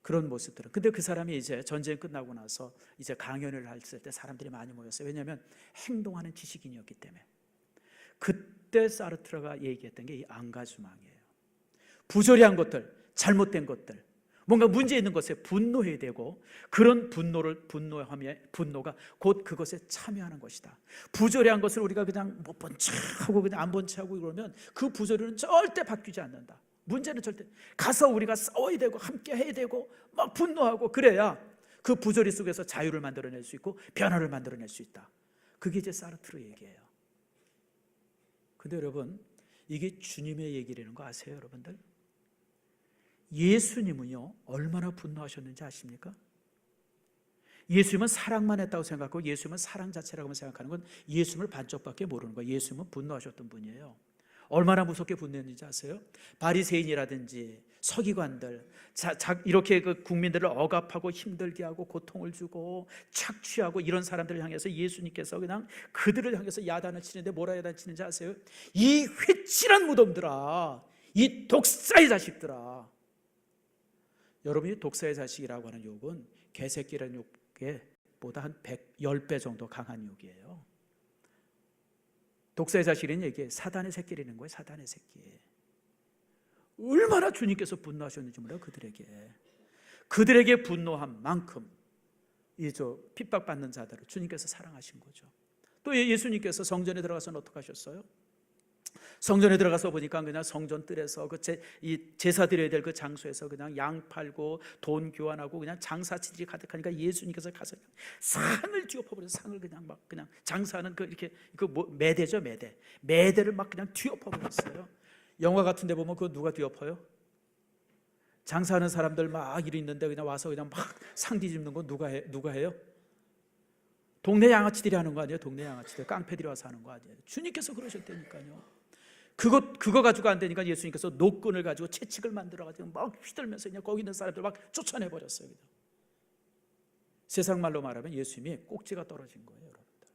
그런 모습들은. 근데 그 사람이 이제 전쟁 끝나고 나서 이제 강연을 했을 때 사람들이 많이 모였어요. 왜냐하면 행동하는 지식인이었기 때문에. 그때 사르트르가 얘기했던 게 이 앙가주망이에요. 부조리한 것들, 잘못된 것들, 뭔가 문제 있는 것에 분노해야 되고, 그런 분노가 곧 그것에 참여하는 것이다. 부조리한 것을 우리가 그냥 못 본 척하고 그냥 안 본 척하고 그러면 그 부조리는 절대 바뀌지 않는다. 문제는 절대 가서 우리가 싸워야 되고 함께 해야 되고 막 분노하고 그래야 그 부조리 속에서 자유를 만들어낼 수 있고 변화를 만들어낼 수 있다. 그게 이제 사르트르 얘기예요. 근데 여러분, 이게 주님의 얘기라는 거 아세요, 여러분들? 예수님은요 얼마나 분노하셨는지 아십니까? 예수님은 사랑만 했다고 생각하고 예수님은 사랑 자체라고 생각하는 건 예수님을 반쪽밖에 모르는 거예요. 예수님은 분노하셨던 분이에요. 얼마나 무섭게 분노했는지 아세요? 바리새인이라든지 서기관들, 이렇게 그 국민들을 억압하고 힘들게 하고 고통을 주고 착취하고 이런 사람들을 향해서 예수님께서 그냥 그들을 향해서 야단을 치는데 뭐라 야단치는지 아세요? 이 휘칠한 무덤들아, 이 독사의 자식들아. 여러분이 독사의 자식이라고 하는 욕은 개새끼라는 욕에 보다 한 10배 정도 강한 욕이에요. 독사의 자식이라는 얘기에 사단의 새끼라는 거예요. 사단의 새끼. 얼마나 주님께서 분노하셨는지 몰라요. 그들에게 분노한 만큼 이 핍박받는 자들을 주님께서 사랑하신 거죠. 또 예수님께서 성전에 들어가서는 어떻게 하셨어요? 성전에 들어가서 보니까 그냥 성전 뜰에서 이 제사 드려야 될 그 장소에서 그냥 양 팔고 돈 교환하고 그냥 장사치들이 가득하니까 예수님께서 가서 상을 뒤엎어버려서 상을 그냥 장사하는 매대죠, 매대를 막 그냥 뒤엎어버렸어요. 영화 같은데 보면 그거 누가 뒤엎어요? 장사하는 사람들 막 일이 있는데 그냥 와서 그냥 막 상 뒤집는 거 누가 해요? 동네 양아치들이 하는 거 아니에요? 동네 양아치들, 깡패들이 와서 하는 거 아니에요? 주님께서 그러셨다니까요. 그거 가지고 안 되니까 예수님께서 노끈을 가지고 채찍을 만들어가지고 막 휘둘면서 그냥 거기 있는 사람들 막 쫓아내버렸어요. 그냥. 세상 말로 말하면 예수님이 꼭지가 떨어진 거예요, 여러분들.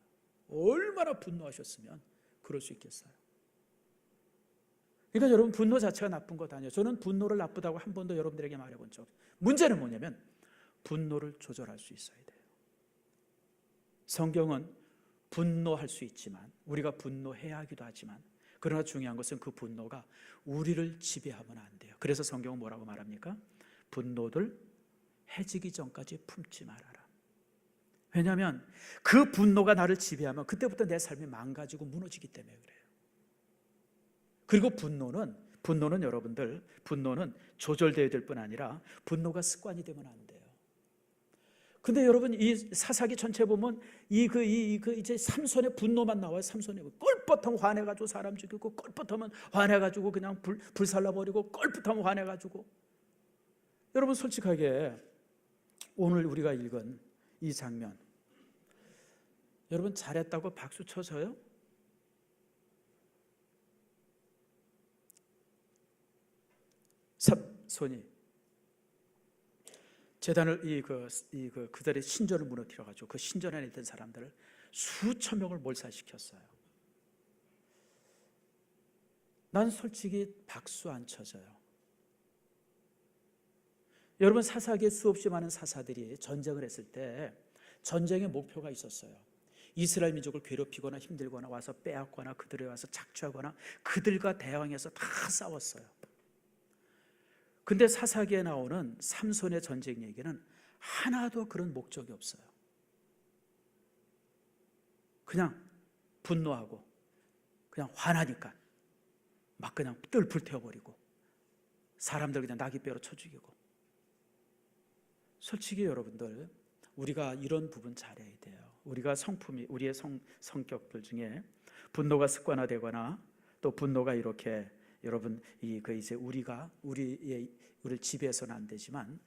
얼마나 분노하셨으면 그럴 수 있겠어요. 그러니까 여러분, 분노 자체가 나쁜 것 아니에요. 저는 분노를 나쁘다고 한 번도 여러분들에게 말해본 적 없어요. 문제는 뭐냐면 분노를 조절할 수 있어야 돼요. 성경은 분노할 수 있지만, 우리가 분노해야 하기도 하지만, 그러나 중요한 것은 그 분노가 우리를 지배하면 안 돼요. 그래서 성경은 뭐라고 말합니까? 분노들 해지기 전까지 품지 말아라. 왜냐하면 그 분노가 나를 지배하면 그때부터 내 삶이 망가지고 무너지기 때문에 그래요. 그리고 분노는 여러분들, 분노는 조절되어야 될 뿐 아니라 분노가 습관이 되면 안 돼요. 근데 여러분, 이 사사기 전체 보면 이제 삼손의 분노만 나와요. 삼손의 껄뻗하면 화내가지고 사람 죽이고, 껄뻗하면 화내가지고 그냥 불살라버리고, 껄뻗하면 화내가지고. 여러분, 솔직하게 오늘 우리가 읽은 이 장면, 여러분 잘했다고 박수 쳐줘요? 삼손이 제단을 그들의 신전을 무너뜨려 가지고 그 신전 안에 있던 사람들을 수천 명을 몰살시켰어요. 난 솔직히 박수 안 쳐져요. 여러분, 사사기에 수없이 많은 사사들이 전쟁을 했을 때 전쟁의 목표가 있었어요. 이스라엘 민족을 괴롭히거나 힘들거나 와서 빼앗거나 그들에 와서 착취하거나 그들과 대항해서 다 싸웠어요. 근데 사사기에 나오는 삼손의 전쟁 얘기는 하나도 그런 목적이 없어요. 그냥 분노하고 그냥 화나니까 막 그냥 뜰 불태워버리고 사람들 그냥 나귀뼈로 쳐 죽이고. 솔직히 여러분들, 우리가 이런 부분 잘해야 돼요. 우리가 우리의 성격들 중에 분노가 습관화되거나 또 분노가 이렇게 여러분 이제 우리를 지배해서는 안 되지만,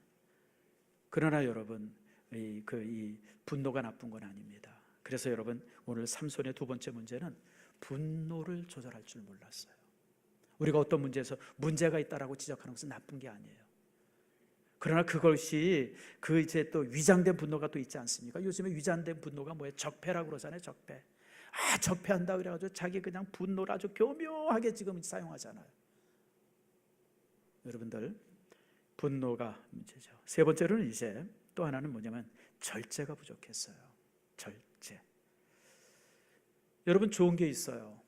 그러나 여러분 이 분노가 나쁜 건 아닙니다. 그래서 여러분, 오늘 삼손의 두 번째 문제는 분노를 조절할 줄 몰랐어요. 우리가 어떤 문제에서 문제가 있다라고 지적하는 것은 나쁜 게 아니에요. 그러나 그것이 이제 또 위장된 분노가 또 있지 않습니까? 요즘에 위장된 분노가 뭐예요? 적폐라고 그러잖아요. 적폐. 적폐한다 그래가지고 자기 그냥 분노를 아주 교묘하게 지금 사용하잖아요. 여러분들, 분노가 문제죠. 세 번째로는 이제 또 하나는 뭐냐면 절제가 부족했어요. 절제. 여러분 좋은 게 있어요.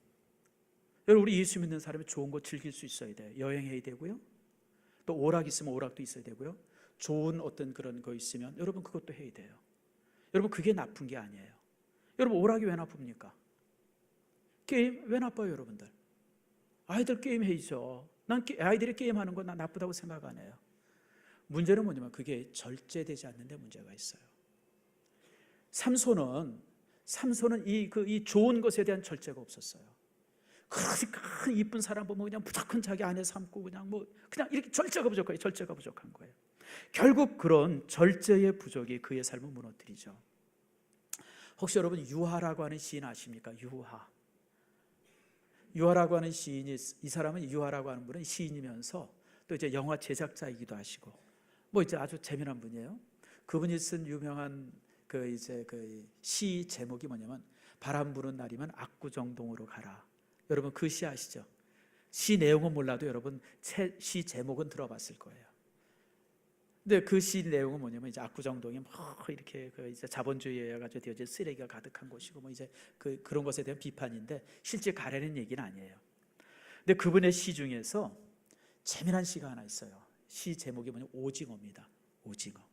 여러분 우리 예수 믿는 사람이 좋은 거 즐길 수 있어야 돼요. 여행해야 되고요. 또 오락 있으면 오락도 있어야 되고요. 좋은 어떤 그런 거 있으면 여러분 그것도 해야 돼요. 여러분 그게 나쁜 게 아니에요. 여러분 오락이 왜 나쁩니까? 게임 왜 나빠요 여러분들? 아이들 게임 해야죠. 난 아이들이 게임하는 건 난 나쁘다고 생각 안 해요. 문제는 뭐냐면 그게 절제되지 않는 데 문제가 있어요. 삼손은 이 좋은 것에 대한 절제가 없었어요. 그러니까 이쁜 사람 보면 그냥 무조건 자기 아내 삼고 그냥 이렇게 절제가 부족한 거예요. 결국 그런 절제의 부족이 그의 삶을 무너뜨리죠. 혹시 여러분 유하라고 하는 시인 아십니까? 유하라고 하는 시인이, 이 사람은 유하라고 하는 분은 시인이면서 또 이제 영화 제작자이기도 하시고 뭐 이제 아주 재미난 분이에요. 그분이 쓴 유명한 그 시 제목이 뭐냐면 바람 부는 날이면 압구정동으로 가라. 여러분 그 시 아시죠? 시 내용은 몰라도 여러분 시 제목은 들어봤을 거예요. 근데 그 시 내용은 뭐냐면 이제 압구정동이 이렇게 이제 자본주의에 가지고 되어진 쓰레기가 가득한 곳이고 뭐 이제 그런 것에 대한 비판인데 실제 가려낸 얘기는 아니에요. 근데 그분의 시 중에서 재미난 시가 하나 있어요. 시 제목이 뭐냐면 오징어입니다. 오징어.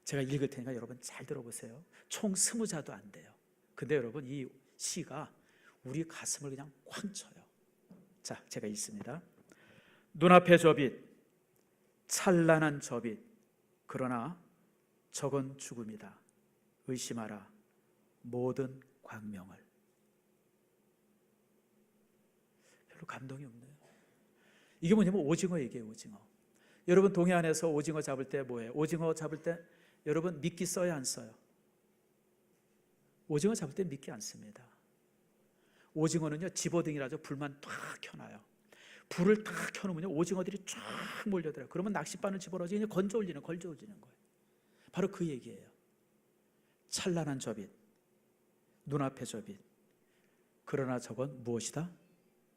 제가 읽을 테니까 여러분 잘 들어보세요. 총 20자도 안 돼요. 근데 여러분 이 시가 우리 가슴을 그냥 쾅 쳐요. 자, 제가 읽습니다. 눈앞의 저빛, 찬란한 저빛, 그러나 저건 죽음이다. 의심하라 모든 광명을. 별로 감동이 없네요. 이게 뭐냐면 오징어 얘기예요. 오징어. 여러분 동해안에서 오징어 잡을 때 뭐예요? 오징어 잡을 때 여러분 미끼 써요 안 써요? 오징어 잡을 때 미끼 안 씁니다. 오징어는요 집어등이라죠. 불만 탁 켜놔요. 불을 탁 켜놓으면 오징어들이 쫙 몰려들어요. 그러면 낚싯바늘 집어넣어서 그냥 걸져 올리는 거예요. 바로 그 얘기예요. 찬란한 저빛, 눈앞의 저빛, 그러나 저건 무엇이다?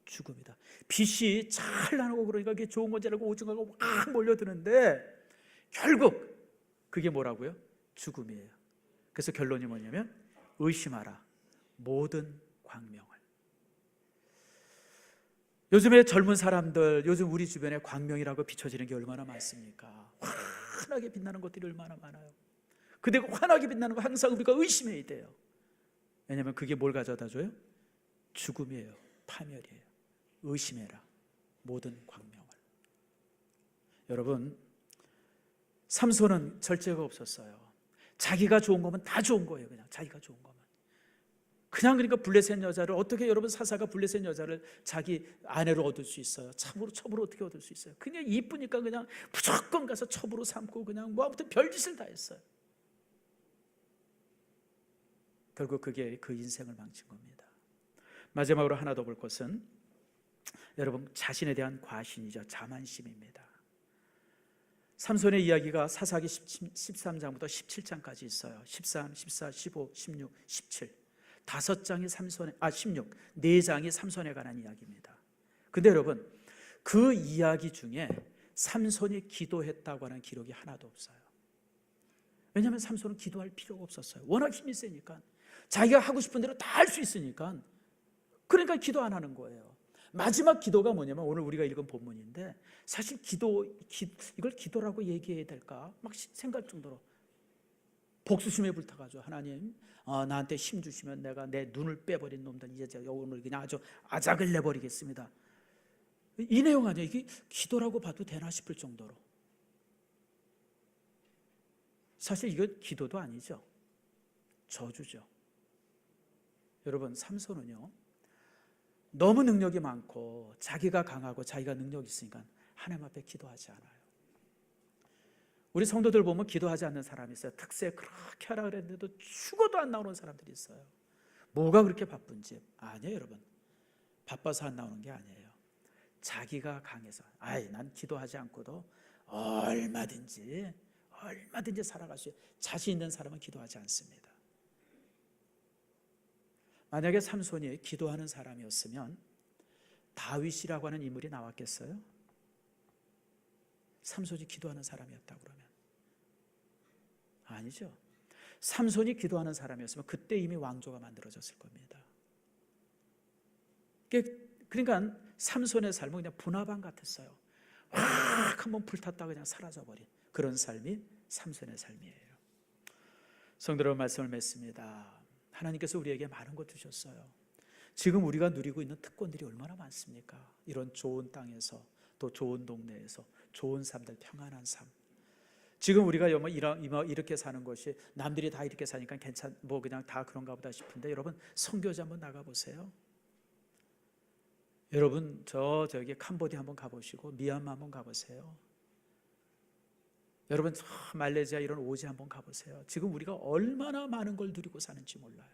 죽음이다. 빛이 찬란하고 그러니까 그게 좋은 건지 알고 오징어가 막 몰려드는데 결국 그게 뭐라고요? 죽음이에요. 그래서 결론이 뭐냐면 의심하라 모든 광명을. 요즘에 젊은 사람들, 요즘 우리 주변에 광명이라고 비춰지는 게 얼마나 많습니까? 환하게 빛나는 것들이 얼마나 많아요. 근데 그 환하게 빛나는 거 항상 우리가 의심해야 돼요. 왜냐하면 그게 뭘 가져다 줘요? 죽음이에요. 파멸이에요. 의심해라 모든 광명을. 여러분 삼손은 절제가 없었어요. 자기가 좋은 거면 다 좋은 거예요. 그냥 자기가 좋은 거면 그냥. 그러니까 블레셋 여자를 어떻게 여러분 사사가 블레셋 여자를 자기 아내로 얻을 수 있어요? 첩으로 어떻게 얻을 수 있어요? 그냥 이쁘니까 그냥 무조건 가서 첩으로 삼고 그냥 뭐 아무튼 별짓을 다 했어요. 결국 그게 그 인생을 망친 겁니다. 마지막으로 하나 더 볼 것은 여러분 자신에 대한 과신이죠. 자만심입니다. 삼손의 이야기가 사사기 13장부터 17장까지 있어요. 13, 14, 15, 16, 17 5장이 16 4장이 삼손에 관한 이야기입니다. 근데 여러분 그 이야기 중에 삼손이 기도했다고 하는 기록이 하나도 없어요. 왜냐하면 삼손은 기도할 필요가 없었어요. 워낙 힘이 세니까 자기가 하고 싶은 대로 다 할 수 있으니까. 그러니까 기도 안 하는 거예요. 마지막 기도가 뭐냐면 오늘 우리가 읽은 본문인데 사실 이걸 기도라고 얘기해야 될까 막 생각할 정도로 복수심에 불타가지고 하나님 나한테 힘 주시면 내가 내 눈을 빼버린 놈들 이제 오늘 그냥 아주 아작을 내버리겠습니다. 이 내용 아니에요. 이게 기도라고 봐도 되나 싶을 정도로. 사실 이건 기도도 아니죠. 저주죠. 여러분 삼손은요 너무 능력이 많고 자기가 강하고 자기가 능력이 있으니까 하나님 앞에 기도하지 않아요. 우리 성도들 보면 기도하지 않는 사람이 있어요. 특세 그렇게 하라 그랬는데도 죽어도 안 나오는 사람들이 있어요. 뭐가 그렇게 바쁜지. 아니에요 여러분. 바빠서 안 나오는 게 아니에요. 자기가 강해서 난 기도하지 않고도 얼마든지 살아갈 수 있어요. 자신 있는 사람은 기도하지 않습니다. 만약에 삼손이 기도하는 사람이었으면 다윗이라고 하는 인물이 나왔겠어요? 삼손이 기도하는 사람이었다 그러면 아니죠. 삼손이 기도하는 사람이었으면 그때 이미 왕조가 만들어졌을 겁니다. 그러니까 삼손의 삶은 그냥 분화방 같았어요. 확 한번 불탔다가 그냥 사라져버린 그런 삶이 삼손의 삶이에요. 성도 여러분, 말씀을 맺습니다. 하나님께서 우리에게 많은 것 주셨어요. 지금 우리가 누리고 있는 특권들이 얼마나 많습니까? 이런 좋은 땅에서, 또 좋은 동네에서 좋은 삶들, 평안한 삶. 지금 우리가 이렇게 사는 것이 남들이 다 이렇게 사니까 뭐 그냥 다 그런가 보다 싶은데, 여러분 선교지 한번 나가보세요. 여러분 저기 캄보디아 한번 가보시고 미얀마 한번 가보세요. 여러분 말레이시아 이런 오지 한번 가보세요. 지금 우리가 얼마나 많은 걸 누리고 사는지 몰라요.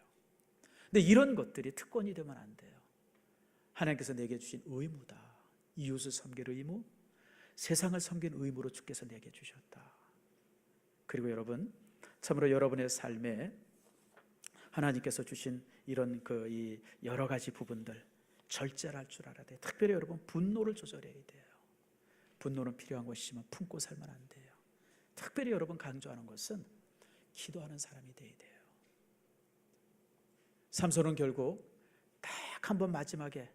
근데 이런 것들이 특권이 되면 안 돼요. 하나님께서 내게 주신 의무다. 이웃을 섬길 의무, 세상을 섬긴 의무로 주께서 내게 주셨다. 그리고 여러분, 참으로 여러분의 삶에 하나님께서 주신 이런 이 여러 가지 부분들 절제를 할 줄 알아야 돼요. 특별히 여러분 분노를 조절해야 돼요. 분노는 필요한 것이지만 품고 살면 안 돼요. 특별히 여러분 강조하는 것은 기도하는 사람이 돼야 돼요. 삼손은 결국 딱 한 번 마지막에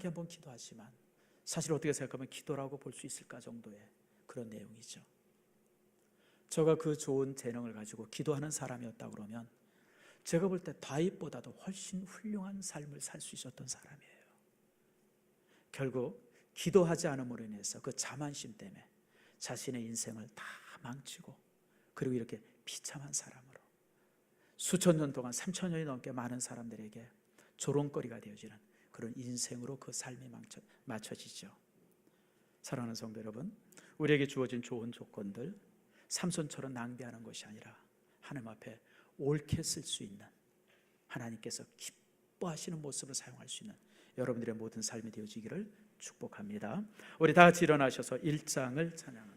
한번 기도하지만 사실 어떻게 생각하면 기도라고 볼 수 있을까 정도의 그런 내용이죠. 저가 그 좋은 재능을 가지고 기도하는 사람이었다 그러면 제가 볼 때 다윗보다도 훨씬 훌륭한 삶을 살 수 있었던 사람이에요. 결국 기도하지 않음으로 인해서 그 자만심 때문에 자신의 인생을 다 망치고, 그리고 이렇게 비참한 사람으로 수천 년 동안 3,000년이 넘게 많은 사람들에게 조롱거리가 되어지는 그런 인생으로 그 삶이 맞춰지죠. 사랑하는 성도 여러분, 우리에게 주어진 좋은 조건들 삼손처럼 낭비하는 것이 아니라 하나님 앞에 옳게 쓸 수 있는, 하나님께서 기뻐하시는 모습을 사용할 수 있는 여러분들의 모든 삶이 되어지기를 축복합니다. 우리 다 같이 일어나셔서 1장을 찬양합니다.